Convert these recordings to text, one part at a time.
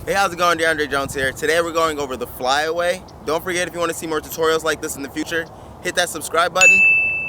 Hey, how's it going? DeAndre Jones here. Today we're going over the flyaway. Don't forget, if you want to see more tutorials like this in the future, hit that subscribe button.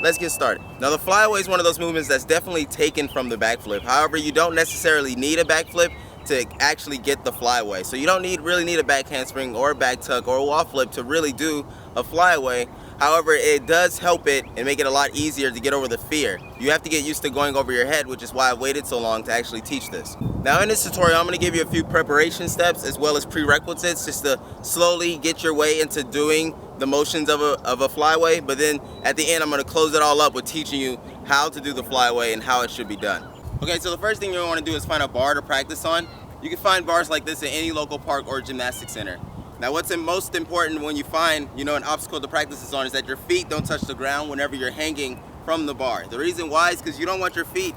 Let's get started. Now, the flyaway is one of those movements that's definitely taken from the backflip. However, you don't necessarily need a backflip to actually get the flyaway. So you don't really need a back handspring or a back tuck or a wall flip to really do a flyaway. However, it does help it and make it a lot easier to get over the fear. You have to get used to going over your head, which is why I've waited so long to actually teach this. Now, in this tutorial, I'm going to give you a few preparation steps as well as prerequisites just to slowly get your way into doing the motions of a flyaway. But then at the end, I'm going to close it all up with teaching you how to do the flyaway and how it should be done. Okay, so the first thing you want to do is find a bar to practice on. You can find bars like this at any local park or gymnastics center. Now, what's most important when you find, an obstacle to practice this on is that your feet don't touch the ground whenever you're hanging from the bar. The reason why is because you don't want your feet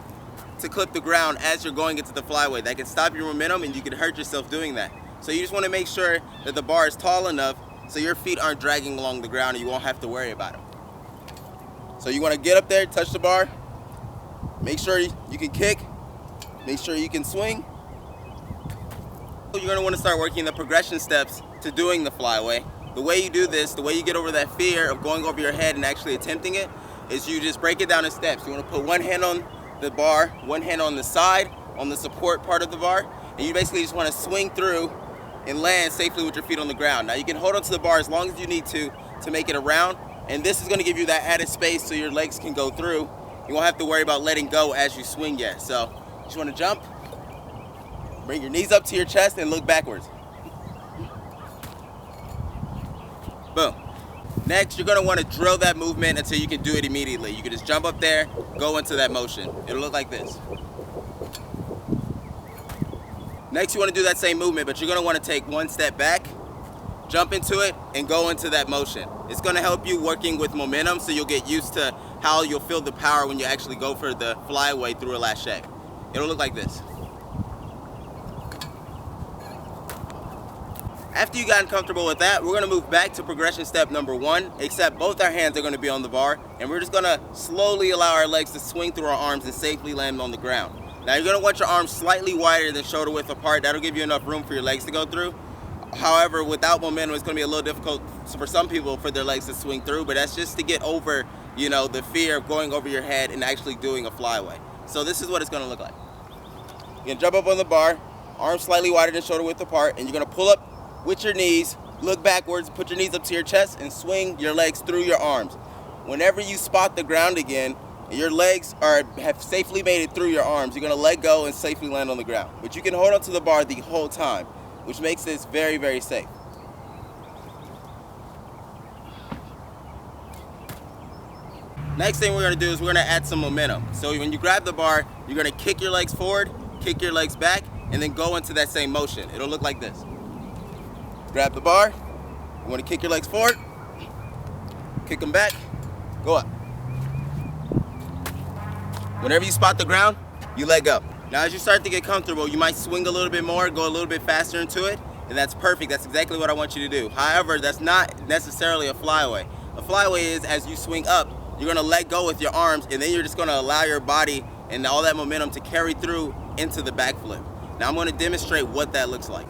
to clip the ground as you're going into the flyaway. That can stop your momentum and you can hurt yourself doing that. So you just want to make sure that the bar is tall enough so your feet aren't dragging along the ground and you won't have to worry about them. So you want to get up there, touch the bar, make sure you can kick, make sure you can swing. You're going to want to start working the progression steps to doing the flyaway. The way you do this, the way you get over that fear of going over your head and actually attempting it, is you just break it down in steps. You want to put one hand on the bar, one hand on the side, on the support part of the bar, and you basically just want to swing through and land safely with your feet on the ground. Now, you can hold onto the bar as long as you need to make it around, and this is going to give you that added space so your legs can go through. You won't have to worry about letting go as you swing yet. So you just want to jump, bring your knees up to your chest, and look backwards. Boom. Next, you're going to want to drill that movement until you can do it immediately. You can just jump up there, go into that motion. It'll look like this. Next, you want to do that same movement, but you're going to want to take one step back, jump into it, and go into that motion. It's going to help you working with momentum, so you'll get used to how you'll feel the power when you actually go for the flyaway through a last shake. It'll look like this. After you gotten comfortable with that, we're going to move back to progression step number 1, except both our hands are going to be on the bar, and we're just going to slowly allow our legs to swing through our arms and safely land on the ground. Now, you're going to want your arms slightly wider than shoulder width apart. That'll give you enough room for your legs to go through. However, without momentum, it's going to be a little difficult for some people for their legs to swing through, but that's just to get over, the fear of going over your head and actually doing a flyaway. So this is what it's going to look like. You're going to jump up on the bar, arms slightly wider than shoulder width apart, and you're going to pull up with your knees, look backwards, put your knees up to your chest, and swing your legs through your arms. Whenever you spot the ground again, your legs have safely made it through your arms, you're going to let go and safely land on the ground. But you can hold onto the bar the whole time, which makes this very, very safe. Next thing we're going to do is we're going to add some momentum. So when you grab the bar, you're going to kick your legs forward, kick your legs back, and then go into that same motion. It'll look like this. Grab the bar, you want to kick your legs forward, kick them back, go up. Whenever you spot the ground, you let go. Now, as you start to get comfortable, you might swing a little bit more, go a little bit faster into it, and that's perfect. That's exactly what I want you to do. However, that's not necessarily a flyaway. A flyaway is, as you swing up, you're going to let go with your arms, and then you're just going to allow your body and all that momentum to carry through into the backflip. Now, I'm going to demonstrate what that looks like.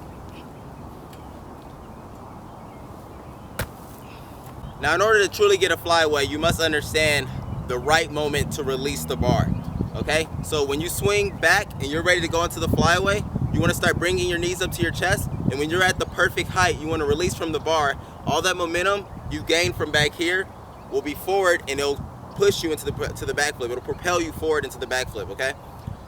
Now, in order to truly get a flyaway, you must understand the right moment to release the bar, okay? So when you swing back and you're ready to go into the flyaway, you want to start bringing your knees up to your chest, and when you're at the perfect height, you want to release from the bar. All that momentum you gain from back here will be forward, and it'll push you into the backflip. It'll propel you forward into the backflip, okay?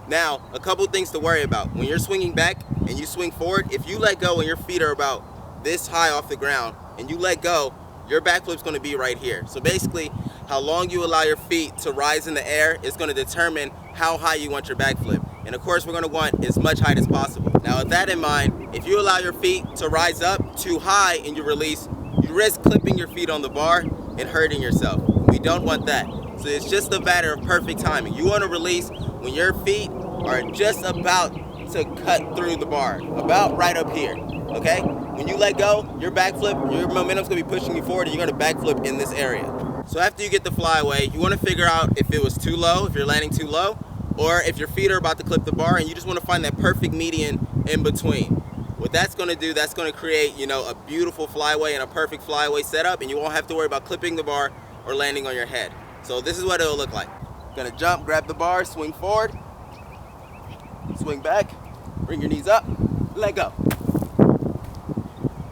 Now, a couple things to worry about. When you're swinging back and you swing forward, if you let go and your feet are about this high off the ground, and you let go, your backflip's going to be right here. So basically, how long you allow your feet to rise in the air is going to determine how high you want your backflip. And of course, we're going to want as much height as possible. Now, with that in mind, if you allow your feet to rise up too high and you release, you risk clipping your feet on the bar and hurting yourself. We don't want that. So it's just a matter of perfect timing. You want to release when your feet are just about to cut through the bar, about right up here, okay? When you let go, your backflip, your momentum's gonna be pushing you forward, and you're gonna backflip in this area. So after you get the flyaway, you wanna figure out if it was too low, if you're landing too low, or if your feet are about to clip the bar and you just wanna find that perfect median in between. What that's going to do, that's going to create, you know, a beautiful flyaway and a perfect flyaway setup, and you won't have to worry about clipping the bar or landing on your head. So this is what it'll look like. Gonna jump, grab the bar, swing forward, swing back, bring your knees up, let go,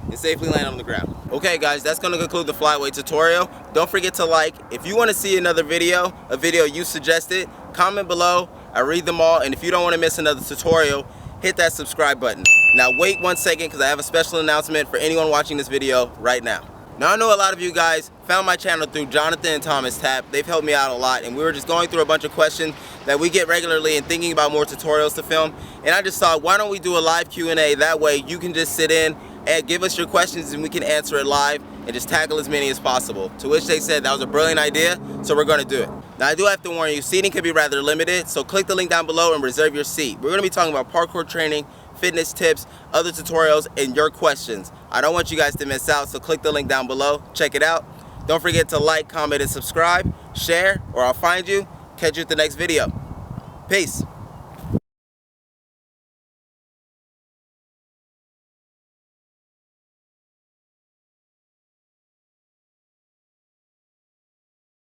and safely land on the ground. Okay guys, that's gonna conclude the flyaway tutorial. Don't forget to like. If you wanna see another video, a video you suggested, comment below. I read them all, and if you don't wanna miss another tutorial, hit that subscribe button. Now wait 1 second, because I have a special announcement for anyone watching this video right now. Now I know a lot of you guys found my channel through Jonathan and Thomas Tap. They've helped me out a lot, and we were just going through a bunch of questions that we get regularly and thinking about more tutorials to film. And I just thought, why don't we do a live Q&A? That way you can just sit in and give us your questions and we can answer it live and just tackle as many as possible. To which they said that was a brilliant idea, so we're going to do it. Now I do have to warn you, seating can be rather limited, so click the link down below and reserve your seat. We're going to be talking about parkour training, fitness tips, other tutorials, and your questions. I don't want you guys to miss out, so click the link down below, check it out. Don't forget to like, comment, and subscribe, share, or I'll find you. Catch you at the next video. Peace.